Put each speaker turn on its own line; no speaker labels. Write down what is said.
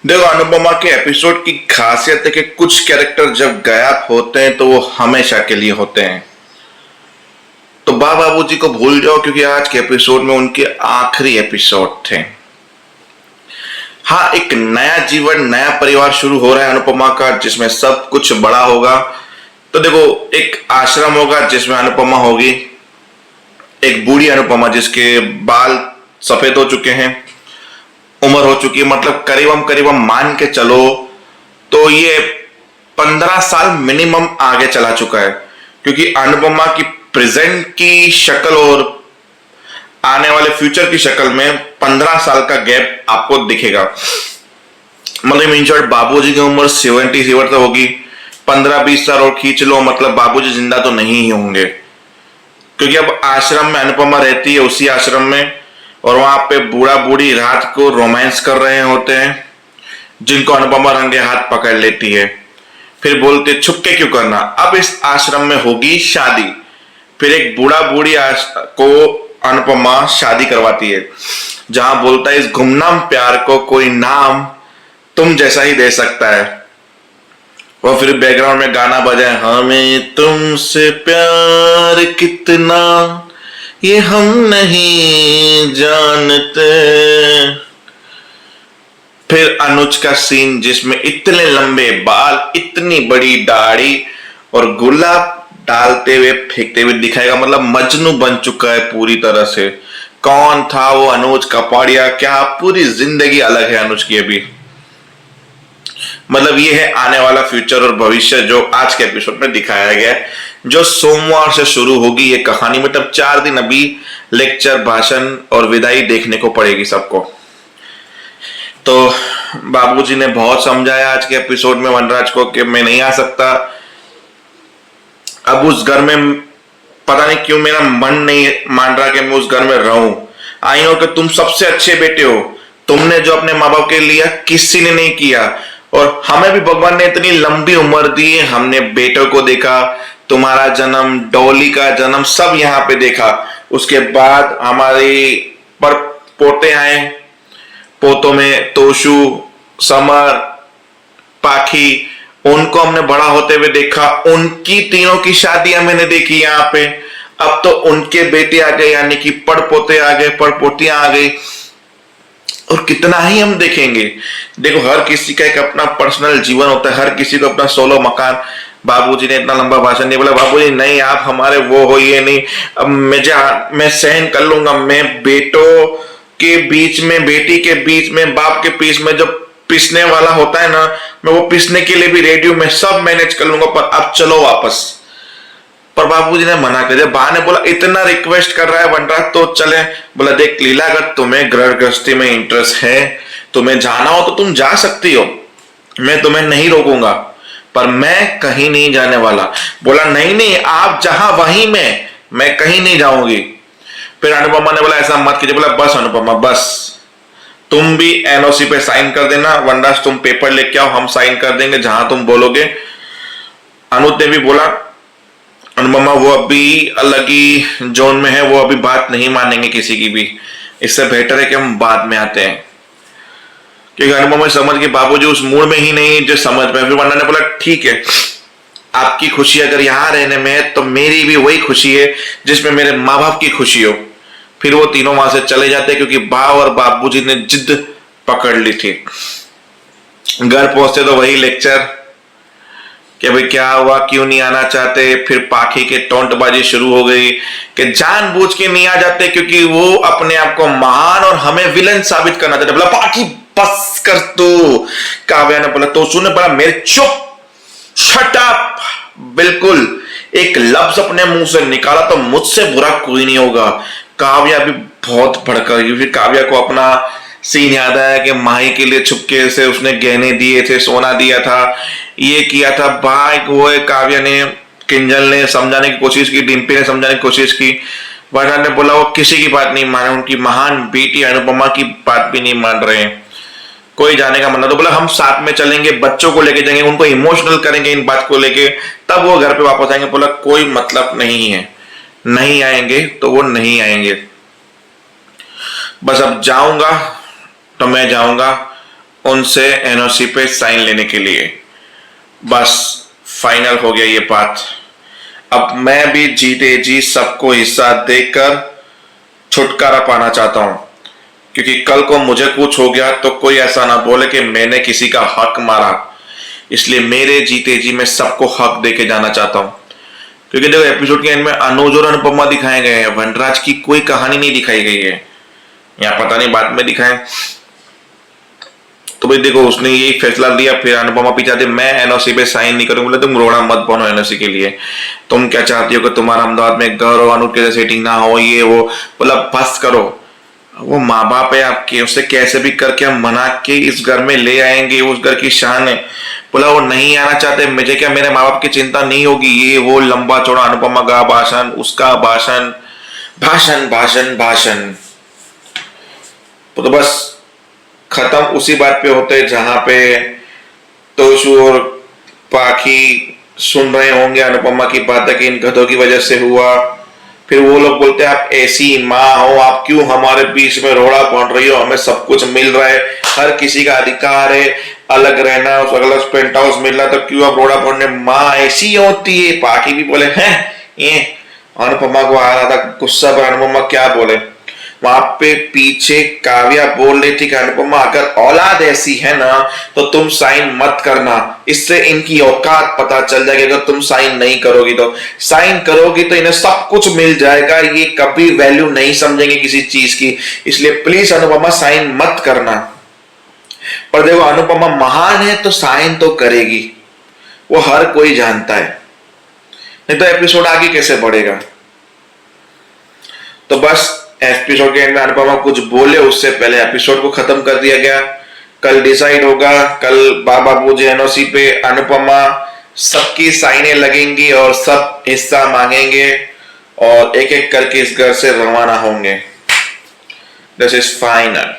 देखो, अनुपमा के एपिसोड की खासियत है कि कुछ कैरेक्टर जब गायब होते हैं तो वो हमेशा के लिए होते हैं। तो बाबूजी को भूल जाओ क्योंकि आज के एपिसोड में उनके आखिरी एपिसोड थे। हाँ, एक नया जीवन, नया परिवार शुरू हो रहा है अनुपमा का, जिसमें सब कुछ बड़ा होगा। तो देखो, एक आश्रम होगा जिसमें अनुपमा होगी, एक बूढ़ी अनुपमा जिसके बाल सफेद हो चुके हैं, उम्र हो चुकी है, मतलब करीबम मान के चलो तो ये 15 साल मिनिमम आगे चला चुका है। क्योंकि अनुपमा की प्रेजेंट की शक्ल और आने वाले फ्यूचर की शक्ल में 15 साल का गैप आपको दिखेगा। मतलब इन शॉर्ट, बाबूजी की उम्र 77 तो होगी, 15-20 साल और खींच लो, मतलब बाबूजी जिंदा तो नहीं ही होंगे। क्योंकि अब आश्रम में अनुपमा रहती है, उसी आश्रम में, और वहां पे बूढ़ा बूढ़ी रात को रोमांस कर रहे होते हैं, जिनको अनुपमा रंगे हाथ पकड़ लेती है। फिर बोलते छुपके क्यों करना, अब इस आश्रम में होगी शादी। फिर एक बूढ़ा बूढ़ी को अनुपमा शादी करवाती है, जहां बोलता है इस गुमनाम प्यार को कोई नाम तुम जैसा ही दे सकता है। और फिर बैकग्राउंड में गाना बजाए, हमें तुमसे प्यार कितना ये हम नहीं जानते। फिर अनुज का सीन जिसमें इतने लंबे बाल, इतनी बड़ी दाढ़ी और गुलाब डालते हुए फेंकते हुए दिखाएगा, मतलब मजनू बन चुका है पूरी तरह से। कौन था वो अनुज कपाड़िया, क्या पूरी जिंदगी अलग है अनुज की अभी। मतलब ये है आने वाला फ्यूचर और भविष्य जो आज के एपिसोड में दिखाया गया है, जो सोमवार से शुरू होगी ये कहानी। मतलब 4 दिन अभी लेक्चर, भाषण और विदाई देखने को पड़ेगी सबको। तो बाबूजी ने बहुत समझाया आज के एपिसोड में वनराज को कि मैं नहीं आ सकता। अब उस घर में पता नहीं क्यों मेरा मन नहीं मान रहा कि मैं उस घर में रहूं। आई हो कि तुम सबसे अच्छे बेटे हो, तुमने जो अपने माँ बाप के लिए किसी ने नहीं किया, और हमें भी भगवान ने इतनी लंबी उम्र दी, हमने बेटों को देखा, तुम्हारा जन्म, डॉली का जन्म सब यहाँ पे देखा। उसके बाद हमारे पर पोते आए, पोतों में तोशु, समर, पाखी, उनको हमने बड़ा होते हुए देखा, उनकी तीनों की शादियां मैंने देखी यहाँ पे। अब तो उनके बेटे आ गए, यानी कि पड़पोते आ गए, पड़पोतियां आ गई, और कितना ही हम देखेंगे। देखो, हर किसी का एक अपना पर्सनल जीवन होता है, हर किसी को अपना सोलो मकान। बाबूजी ने इतना लंबा भाषण नहीं बोला, बाबूजी नहीं आप हमारे वो हो, ये नहीं, अब मैं सहन कर लूंगा। मैं बेटों के बीच में, बेटी के बीच में, बाप के बीच में जो पिसने वाला होता है ना, मैं वो पिसने के लिए भी रेडी हूं, मैं सब मैनेज कर लूंगा, पर अब चलो वापस। पर बाबूजी ने मना कर दिया। बा ने बोला इतना रिक्वेस्ट कर रहा है वनराज तो चले। बोला देख लीला, अगर तुम्हें गृह गृहस्थी में इंटरेस्ट है, तुम्हें जाना हो तो तुम जा सकती हो, मैं तुम्हें नहीं रोकूंगा, पर मैं कहीं नहीं जाने वाला। बोला नहीं नहीं, आप जहां वहीं मैं कहीं नहीं जाऊंगी। फिर अनुपमा ने बोला ऐसा मत कीजिए। बोला बस अनुपमा बस, तुम भी एनओसी पे साइन कर देना, वनराज तुम पेपर लेके आओ, हम साइन कर देंगे जहां तुम बोलोगे। अनुज ने भी बोला अनुपमा वो अभी अलग ही जोन में है, वो अभी बात नहीं मानेंगे किसी की भी, इससे बेहतर है कि हम बाद में आते हैं। क्योंकि अनुपमा समझ के बाबूजी उस मूड में ही नहीं जो समझ में। फिर वन्ना ने बोला ठीक है, आपकी खुशी अगर यहाँ रहने में है तो मेरी भी वही खुशी है जिसमें मेरे माँ बाप की खुशी हो। फिर वो तीनों वहां से चले जाते क्योंकि बा और बाबूजी ने जिद पकड़ ली थी। घर पहुंचते तो वही लेक्चर कि भाई क्या हुआ, क्यों नहीं आना चाहते। फिर पाखी के टोंटबाजी शुरू हो गई कि जानबूझ के नहीं आ जाते क्योंकि वो अपने आप को महान और हमें विलन साबित करना चाहते। बोला पाखी बस कर तू। काव्या ने बोला, तो सुने बोला मेरे चुप, शट अप। बिल्कुल एक लफ्ज अपने मुंह से निकाला तो मुझसे बुरा कोई नहीं होगा। काव्या भी बहुत भड़का गई। फिर काव्या को अपना सीन याद आया कि माही के लिए छुपके से उसने गहने दिए थे, सोना दिया था, ये किया था। भाई वो काव्या ने, किंजल ने समझाने की कोशिश की, डिम्पी ने समझाने की कोशिश की, वरना ने बोला वो किसी की बात नहीं माने, उनकी महान बेटी अनुपमा की बात भी नहीं मान रहे हैं, कोई जाने का मन। तो बोला हम साथ में चलेंगे, बच्चों को लेके जाएंगे, उनको इमोशनल करेंगे इन बात को लेके, तब वो घर पे वापस आएंगे। बोला कोई मतलब नहीं है, नहीं आएंगे तो वो नहीं आएंगे, बस अब जाऊंगा तो मैं जाऊंगा, उनसे एनओसी पे साइन लेने के लिए। बस फाइनल हो गया ये बात। अब मैं भी जीते जी सबको हिस्सा देकर छुटकारा पाना चाहता हूं, क्योंकि कल को मुझे कुछ हो गया तो कोई ऐसा ना बोले कि मैंने किसी का हक मारा। इसलिए मेरे जीते जी मैं सबको हक देके जाना चाहता हूं। क्योंकि देखो एपिसोड के एंड में अनुज और अनुपमा दिखाए गए हैं, वनराज की कोई कहानी नहीं दिखाई गई है। यहाँ पता नहीं बाद में दिखाएं। तो भाई देखो उसने यही फैसला लिया, फिर अनुपमा पीछे आती, मैं एनओसी पे साइन नहीं करूंगा। बोले तुम रोना मत बनो एनओसी के लिए, तुम क्या चाहती हो कि तुम्हारा अहमदाबाद में घर हो, अनुज के सेटिंग ना हो, ये वो। बोला बस करो, वो माँ बाप है आपके, उसे कैसे भी करके हम मना के इस घर में ले आएंगे, उस घर की शान है। बोला वो नहीं आना चाहते, मुझे क्या मेरे माँ बाप की चिंता नहीं होगी। ये वो लंबा चौड़ा अनुपमा का भाषण, उसका भाषण, भाषण भाषण भाषण। तो बस खत्म उसी बात पे होते जहां पे तोशु और पाखी सुन रहे होंगे अनुपमा की बातें कि इन गधों की वजह से हुआ। फिर वो लोग बोलते हैं आप ऐसी माँ हो, आप क्यों हमारे बीच में रोड़ा पहुंच रही हो, हमें सब कुछ मिल रहा है, हर किसी का अधिकार है अलग रहना, उस अलग पेंट हाउस मिल रहा, तो क्यों आप रोड़ा पहुंचने, माँ ऐसी होती है। पाखी भी बोले हैं ये, अनुपमा को आ रहा था गुस्सा, पर अनुपमा क्या बोले। वहां पे पीछे काव्या बोल रही थी कि अनुपमा अगर औलाद ऐसी है ना तो तुम साइन मत करना, इससे इनकी औकात पता चल जाएगी। अगर तुम साइन नहीं करोगी तो, साइन करोगी तो इन्हें सब कुछ मिल जाएगा, ये कभी वैल्यू नहीं समझेंगे किसी चीज की। इसलिए प्लीज अनुपमा साइन मत करना। पर देखो अनुपमा महान है तो साइन तो करेगी, वो हर कोई जानता है, नहीं तो एपिसोड आगे कैसे बढ़ेगा। तो बस एपिसोड के एंड में अनुपमा कुछ बोले उससे पहले एपिसोड को खत्म कर दिया गया। कल डिसाइड होगा, कल बाबा पूजे एनओसी पे अनुपमा सबकी साइनें लगेंगी और सब हिस्सा मांगेंगे और एक एक करके इस घर से रवाना होंगे। This is final.